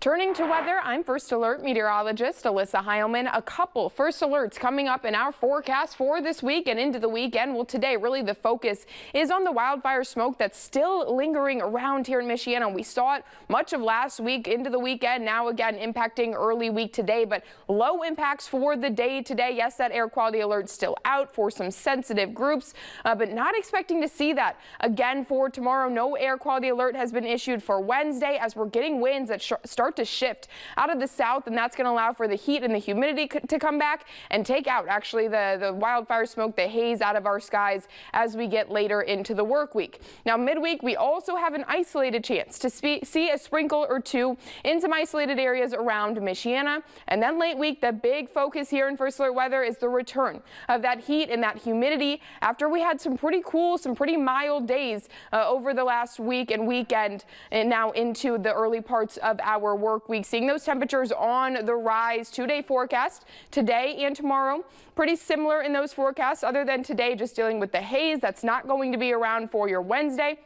Turning to weather, I'm First Alert meteorologist Alyssa Heilman. A couple first alerts coming up in our forecast for this week and into the weekend. Well, today, really the focus is on the wildfire smoke that's still lingering around here in Michiana. We saw it much of last week into the weekend, now again impacting early week today, but low impacts for the day today. Yes, that air quality alert still out for some sensitive groups, but not expecting to see that again for tomorrow. No air quality alert has been issued for Wednesday as we're getting winds that start to shift out of the south, and that's going to allow for the heat and the humidity to come back and take out actually the wildfire smoke, the haze out of our skies as we get later into the work week. Now midweek, we also have an isolated chance to see a sprinkle or two in some isolated areas around Michiana. And then late week, the big focus here in First Alert weather is the return of that heat and that humidity after we had some pretty cool, some pretty mild days over the last week and weekend, and now into the early parts of our work week. Seeing those temperatures on the rise. 2-day forecast today and tomorrow. Pretty similar in those forecasts, other than today just dealing with the haze that's not going to be around for your Wednesday.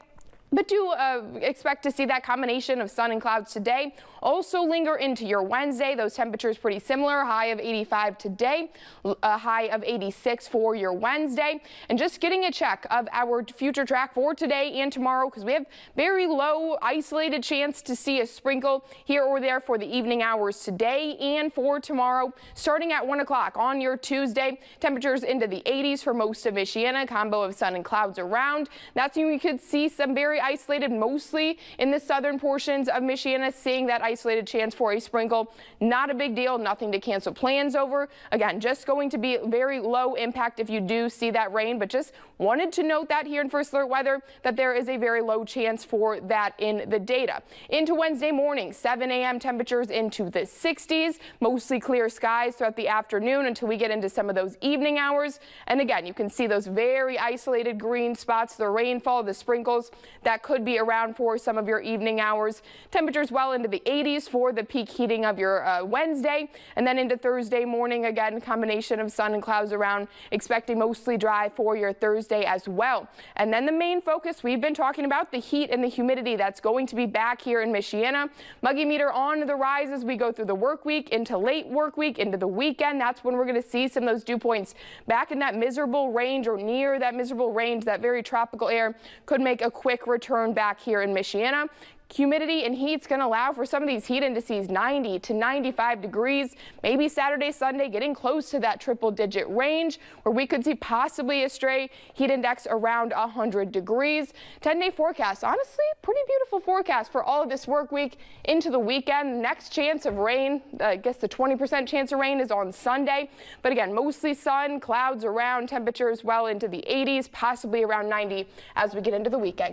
But do expect to see that combination of sun and clouds today also linger into your Wednesday. Those temperatures pretty similar. High of 85 today, a high of 86 for your Wednesday. And just getting a check of our future track for today and tomorrow, because we have very low isolated chance to see a sprinkle here or there for the evening hours today and for tomorrow. Starting at 1 o'clock on your Tuesday, temperatures into the 80s for most of Michiana, combo of sun and clouds around. That's when we could see some very isolated, mostly in the southern portions of Michiana, seeing that isolated chance for a sprinkle. Not a big deal, nothing to cancel plans over. Again, just going to be very low impact if you do see that rain, but just wanted to note that here in First Alert weather that there is a very low chance for that in the data. Into Wednesday morning, 7 a.m. temperatures into the 60s, mostly clear skies throughout the afternoon until we get into some of those evening hours. And again, you can see those very isolated green spots, the rainfall, the sprinkles that could be around for some of your evening hours. Temperatures well into the 80s for the peak heating of your Wednesday, and then into Thursday morning, again, combination of sun and clouds around, expecting mostly dry for your Thursday as well. And then the main focus we've been talking about, the heat and the humidity that's going to be back here in Michiana. Muggy meter on the rise as we go through the work week, into late work week, into the weekend. That's when we're going to see some of those dew points back in that miserable range or near that miserable range. That very tropical air could make a quick return back here in Michiana. Humidity and heat's going to allow for some of these heat indices 90 to 95 degrees, maybe Saturday, Sunday, getting close to that triple-digit range where we could see possibly a stray heat index around 100 degrees. 10-day forecast, honestly, pretty beautiful forecast for all of this work week into the weekend. Next chance of rain, I guess the 20% chance of rain is on Sunday. But again, mostly sun, clouds around, temperatures well into the 80s, possibly around 90 as we get into the weekend.